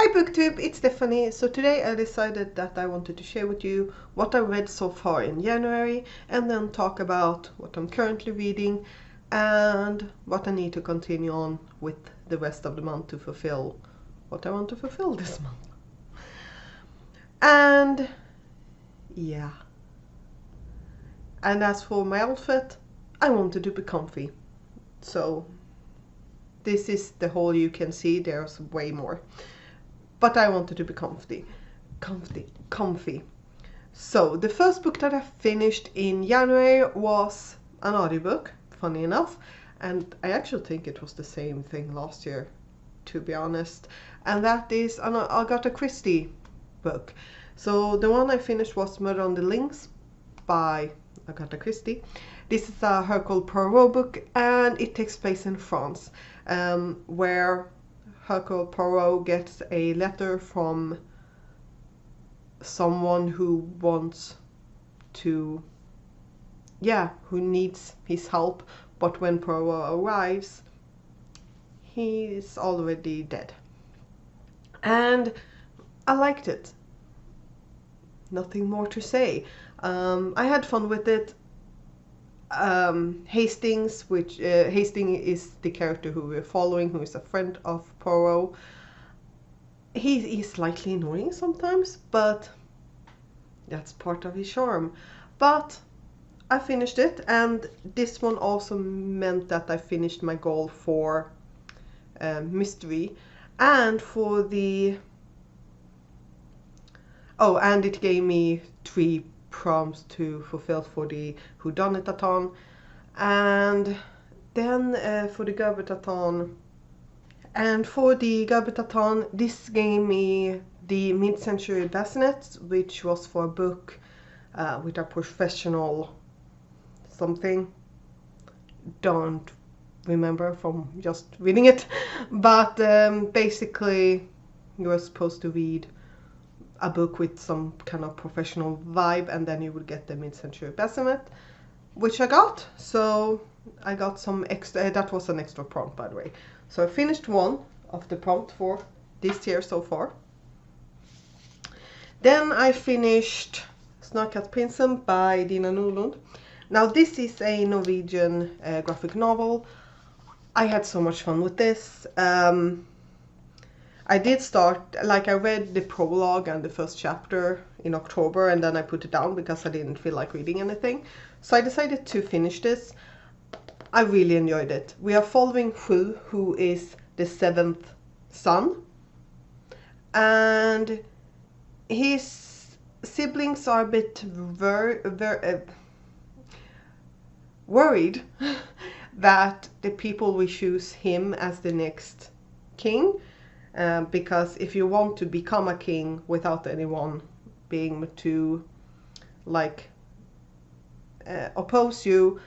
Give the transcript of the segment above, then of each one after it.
Hi BookTube, it's Stephanie. So today I decided that I wanted to share with you what I read so far in January and then talk about what I'm currently reading and what I need to continue on with the rest of the month to fulfill what I want to fulfill this month. And yeah. And as for my outfit, I wanted to be comfy. So this is the haul you can see, there's way more. But I wanted to be comfy. So the first book that I finished in January was an audiobook, funny enough, and I actually think it was the same thing last year, to be honest, and that is an Agatha Christie book. So the one I finished was Murder on the Links by Agatha Christie. This is a Hercule Poirot book and it takes place in France, where Hercule Poirot gets a letter from someone who wants to, who needs his help, but when Poirot arrives, he's already dead. And I liked it. Nothing more to say. I had fun with it. Hastings is the character who we're following, who is a friend of Poirot. He's slightly annoying sometimes, but that's part of his charm. But I finished it, and this one also meant that I finished my goal for mystery and for the and it gave me 3 prompts to fulfill for the whodunit-a-thon, and then for the Gerbert-a-thon. And for the Gerbert-a-thon, this gave me the mid-century bassinet, which was for a book with a professional something. Don't remember from just reading it, but basically you were supposed to read a book with some kind of professional vibe, and then you would get the mid-century bassinet, which I got. So I got some extra, that was an extra prompt, by the way. So I finished one of the prompt for this year so far. Then I finished Snarkattprinsen by Dina Nordlund. Now this is a Norwegian graphic novel. I had so much fun with this. I did start, I read the prologue and the first chapter in October, and then I put it down because I didn't feel like reading anything. So I decided to finish this. I really enjoyed it. We are following Hu, who is the 7th son, and his siblings are a bit worried that the people will choose him as the next king. Because if you want to become a king without anyone being to oppose you,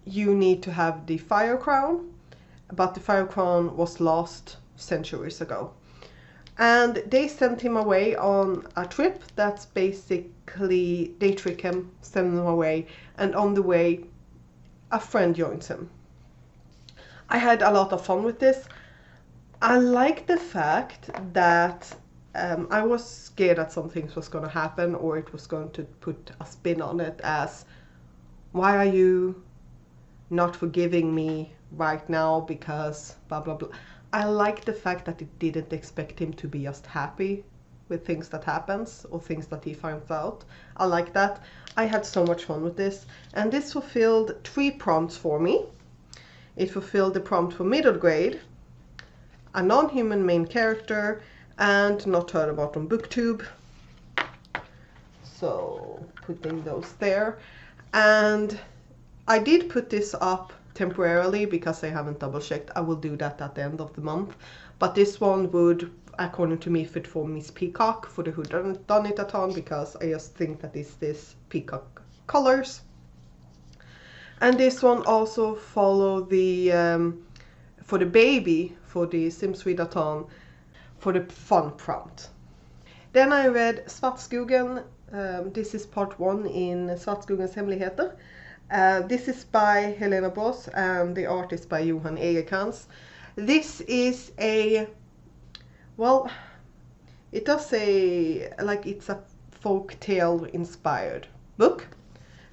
you need to have the fire crown. But the fire crown was lost centuries ago. And they sent him away on a trip. That's basically, they trick him, send him away, and on the way a friend joins him. I had a lot of fun with this. I like the fact that I was scared that something was going to happen, or it was going to put a spin on it as, why are you not forgiving me right now because blah blah blah. I like the fact that it didn't expect him to be just happy with things that happens or things that he finds out. I like that. I had so much fun with this, and this fulfilled 3 prompts for me. It fulfilled the prompt for middle grade, a non-human main character, and not heard about on BookTube. So putting those there. And I did put this up temporarily because I haven't double checked. I will do that at the end of the month. But this one would, according to me, fit for Miss Peacock for the whodunit-a-thon, because I just think that it's this peacock colors. And this one also follow the for the baby, for the Sims readathon, for the fun prompt. Then I read Svartskogen. This is part 1 in Svartskogens hemligheter. This is by Helena Boss and the art is by Johan Egerkrans. This is a, well, it does say like it's a folk tale inspired book,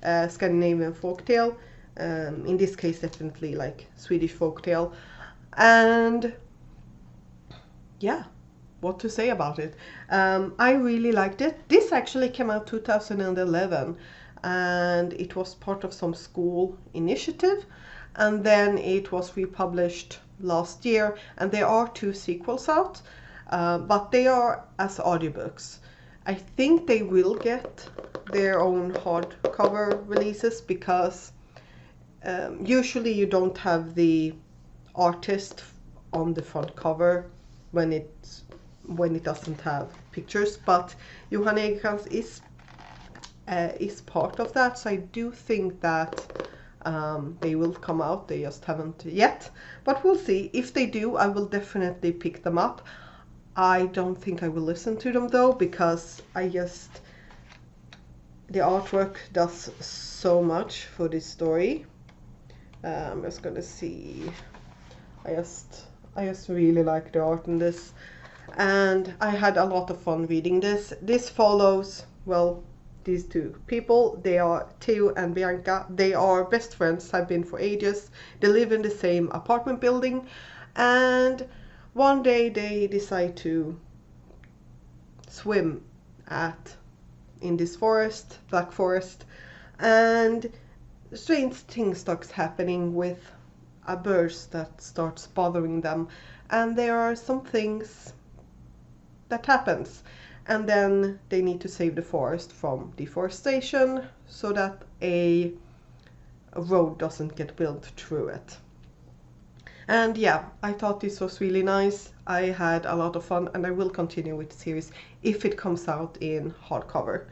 Scandinavian folk tale. In this case, definitely like Swedish folk tale. And yeah, what to say about it? I really liked it. This actually came out 2011, and it was part of some school initiative, and then it was republished last year, and there are 2 sequels out, but they are as audiobooks. I think they will get their own hardcover releases because usually you don't have the artist on the front cover when it doesn't have pictures, but Johan Egerkrans is part of that, so I do think that they will come out. They just haven't yet, but we'll see. If they do, I will definitely pick them up. I don't think I will listen to them though, because the artwork does so much for this story. I'm just gonna see. I just really like the art in this, and I had a lot of fun reading this. This follows, well, these 2 people. They are Theo and Bianca. They are best friends, have been for ages. They live in the same apartment building, and one day they decide to swim in this forest, Black Forest, and strange things starts happening with a bird that starts bothering them, and there are some things that happens, and then they need to save the forest from deforestation so that a road doesn't get built through it. And yeah, I thought this was really nice. I had a lot of fun, and I will continue with the series if it comes out in hardcover.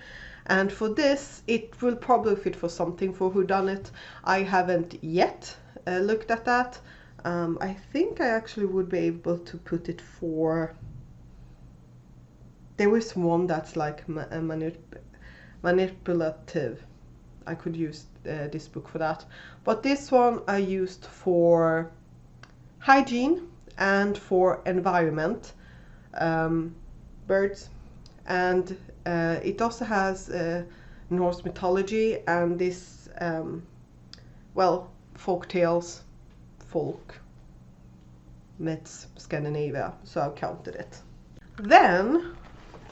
And for this, it will probably fit for something for whodunit. I haven't yet looked at that. I think I actually would be able to put it for... There is one that's like manipulative. I could use this book for that. But this one I used for hygiene and for environment, birds, and it also has Norse mythology and this, well, folk tales, folk myths, Scandinavia, so I counted it. Then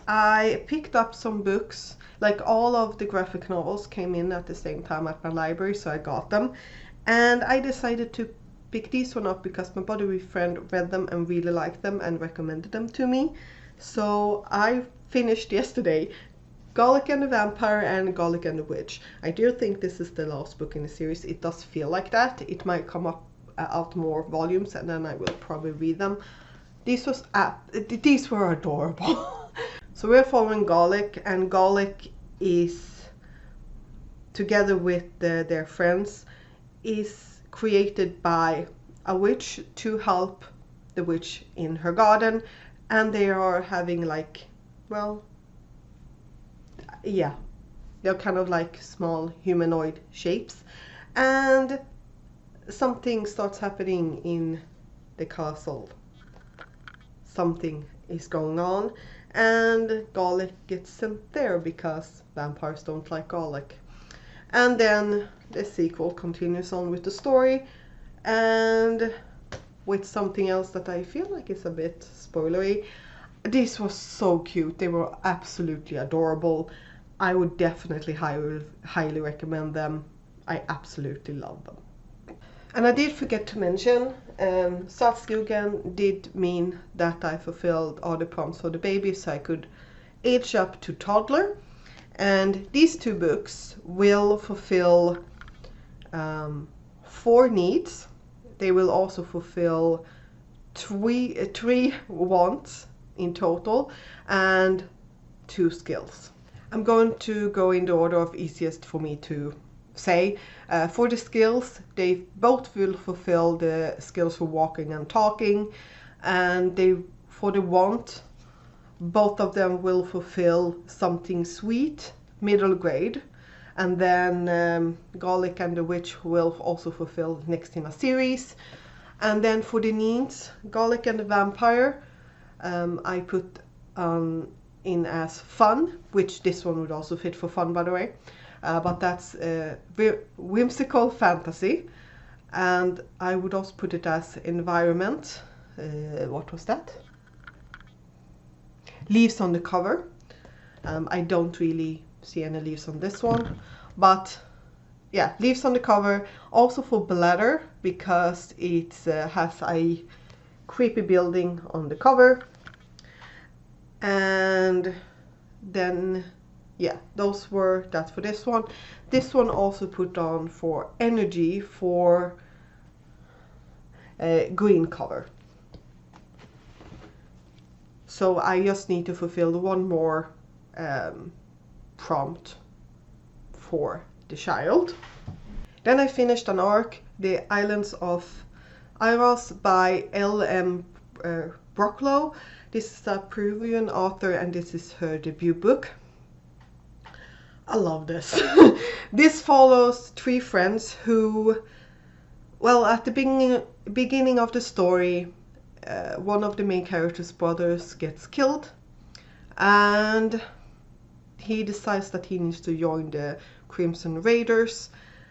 I picked up some books, like all of the graphic novels came in at the same time at my library, so I got them, and I decided to pick these one up because my buddy friend read them and really liked them and recommended them to me. So I finished yesterday Garlic and the Vampire and Garlic and the Witch. I do think this is the last book in the series. It does feel like that. It might come up out more volumes, and then I will probably read them. These were adorable. So we're following Garlic, and Garlic is, together with their friends, is created by a witch to help the witch in her garden, and they are having like, well, yeah, they're kind of like small humanoid shapes, and something starts happening in the castle. Something is going on, and Garlic gets sent there because vampires don't like garlic. And then the sequel continues on with the story, and with something else that I feel like is a bit spoilery. This was so cute. They were absolutely adorable. I would definitely highly recommend them. I absolutely love them. And I did forget to mention, Statsskogen did mean that I fulfilled all the prompts for the baby, so I could age up to toddler. And these 2 books will fulfill 4 needs. They will also fulfill 3 wants in total and 2 skills. I'm going to go in the order of easiest for me to say. For the skills, they both will fulfill the skills for walking and talking, and for the want, both of them will fulfill something sweet, middle grade, and then Garlic and the Witch will also fulfill next in a series. And then for the needs, Garlic and the Vampire, I put in as fun, which this one would also fit for fun, by the way. But that's whimsical fantasy. And I would also put it as environment. What was that? Leaves on the cover. I don't really see any leaves on this one, but yeah, leaves on the cover. Also for bladder, because it has a creepy building on the cover. And then yeah, those were that for this one. This one also put on for energy for green cover. So I just need to fulfill one more prompt for the child. Then I finished an arc, The Islands of Iros by L.M. Brocklow. This is a Peruvian author and this is her debut book. I love this. This follows three friends who, well, at the beginning of the story, one of the main character's brothers gets killed and he decides that he needs to join the Crimson Raiders,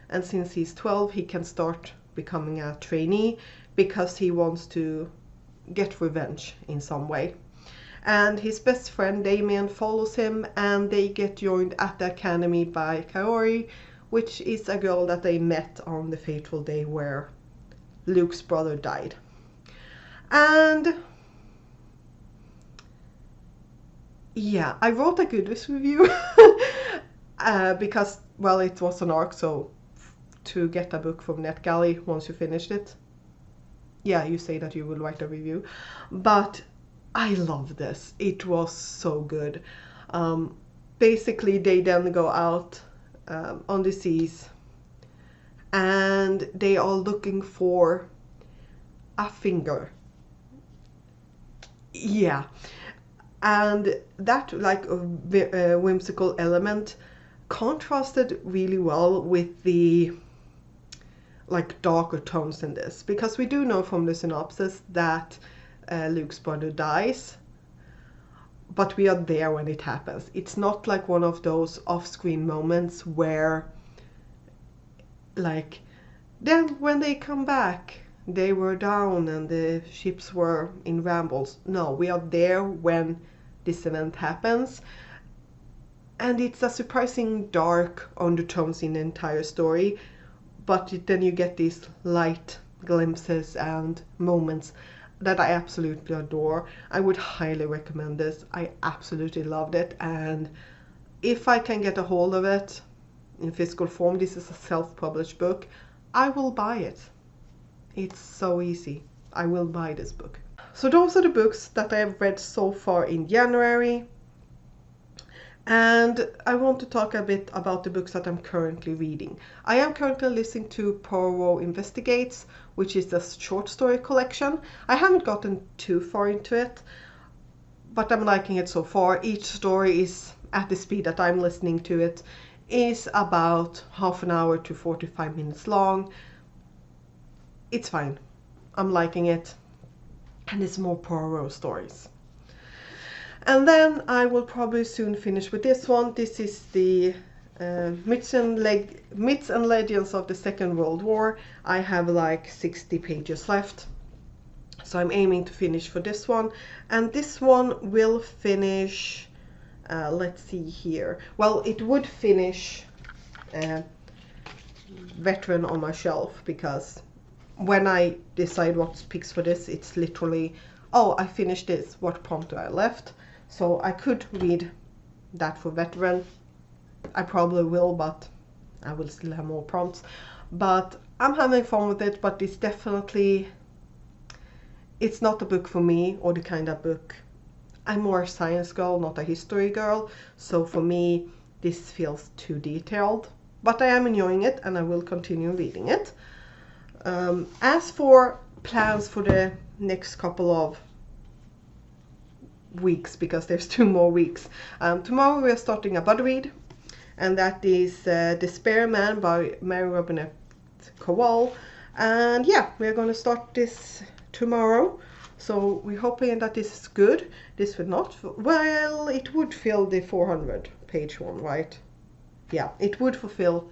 and since he's 12 he can start becoming a trainee because he wants to get revenge in some way. And his best friend Damien follows him and they get joined at the academy by Kaori, which is a girl that they met on the fateful day where Luke's brother died. And yeah, I wrote a Goodreads review because, well, it was an arc, so to get a book from NetGalley once you finished it, yeah, you say that you will write a review. But I love this. It was so good. Basically, they then go out on the seas and they are looking for a finger. Yeah. And that, like a whimsical element, contrasted really well with the like darker tones in this, because we do know from the synopsis that Luke's brother dies, but we are there when it happens. It's not like one of those off-screen moments where, like, then when they come back they were down and the ships were in rambles. No, we are there when this event happens, and it's a surprising dark undertones in the entire story, but then you get these light glimpses and moments that I absolutely adore. I would highly recommend this. I absolutely loved it, and if I can get a hold of it in physical form, this is a self-published book, I will buy it. It's so easy. I will buy this book. So those are the books that I have read so far in January. And I want to talk a bit about the books that I'm currently reading. I am currently listening to Poirot Investigates, which is a short story collection. I haven't gotten too far into it, but I'm liking it so far. Each story is at the speed that I'm listening to it, is about half an hour to 45 minutes long. It's fine. I'm liking it. And it's more Poirot stories. And then I will probably soon finish with this one. This is the Myths and Legends of the Second World War. I have like 60 pages left. So I'm aiming to finish for this one. And this one will finish, let's see here. Well, it would finish Veteran on my shelf, because when I decide what picks for this, it's literally, oh, I finished this, what prompt do I left? So I could read that for Veteran. I probably will, but I will still have more prompts. But I'm having fun with it, but it's definitely, it's not a book for me, or the kind of book. I'm more a science girl, not a history girl. So for me, this feels too detailed. But I am enjoying it, and I will continue reading it. As for plans for the next couple of weeks, because there's 2 more weeks. Tomorrow we are starting a buddy read, and that is Despair Man by Mary Robinette Kowal. And yeah, we are going to start this tomorrow. So we're hoping that this is good. This would not, well, it would fill the 400 page one, right? Yeah, it would fulfill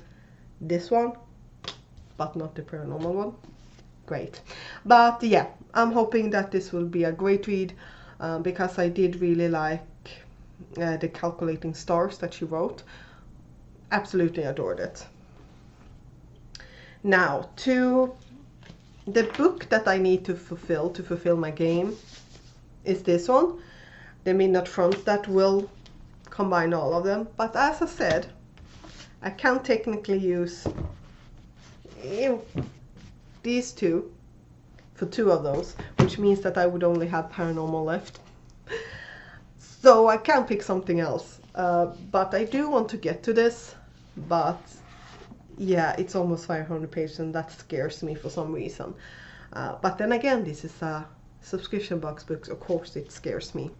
this one, but not the paranormal one. Great. But yeah, I'm hoping that this will be a great read, because I did really like the calculating stars that she wrote. Absolutely adored it. Now, to the book that I need to fulfill my game is this one, the Midmonth front, that will combine all of them. But as I said, I can technically use these two for 2 of those, which means that I would only have paranormal left. So I can pick something else. But I do want to get to this, but yeah, it's almost 500 pages and that scares me for some reason. But then again, this is a subscription box book, of course it scares me.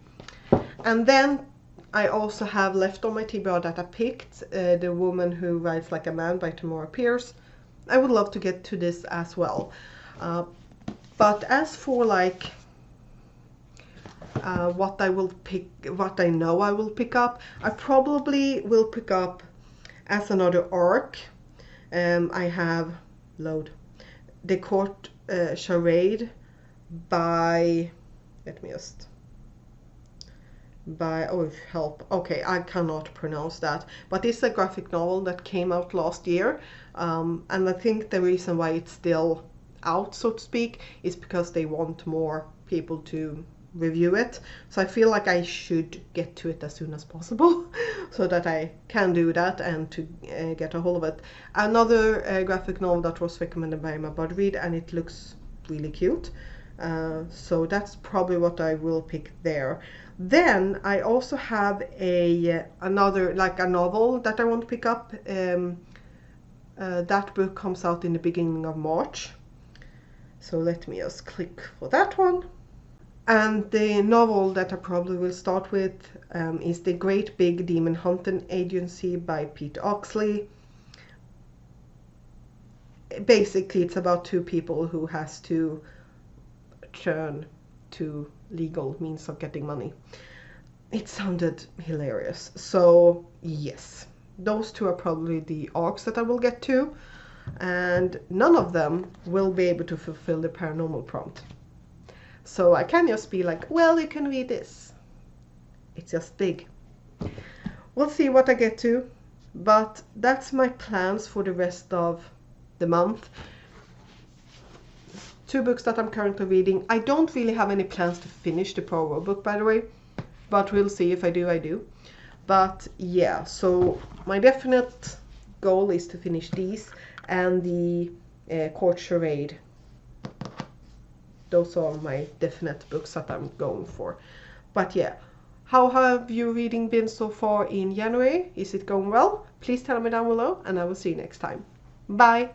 And then I also have left on my TBR that I picked The Woman Who Rides Like a Man by Tamora Pierce. I would love to get to this as well. But as for like what I will pick, what I know I will pick up, I probably will pick up as another arc. I have The Court Charade by, let me just, oh help, okay, I cannot pronounce that, but it's a graphic novel that came out last year, and I think the reason why it's still out, so to speak, is because they want more people to review it. So I feel like I should get to it as soon as possible so that I can do that and to get a hold of it. Another graphic novel that was recommended by my bud read, and it looks really cute. So that's probably what I will pick there. Then I also have another, like a novel that I want to pick up. That book comes out in the beginning of March. So let me just click for that one. And the novel that I probably will start with is The Great Big Demon Hunting Agency by Peter Oxley. Basically, it's about 2 people who has to turn to legal means of getting money. It sounded hilarious. So yes, those 2 are probably the arcs that I will get to, and none of them will be able to fulfill the paranormal prompt. So I can just be like, well, you can read this. It's just big. We'll see what I get to, but that's my plans for the rest of the month. 2 books that I'm currently reading. I don't really have any plans to finish the Poirot book, by the way, but we'll see. If I do, I do. But yeah, so my definite goal is to finish these and the Court Charade. Those are my definite books that I'm going for. But yeah, how have your reading been so far in January? Is it going well? Please tell me down below, and I will see you next time. Bye!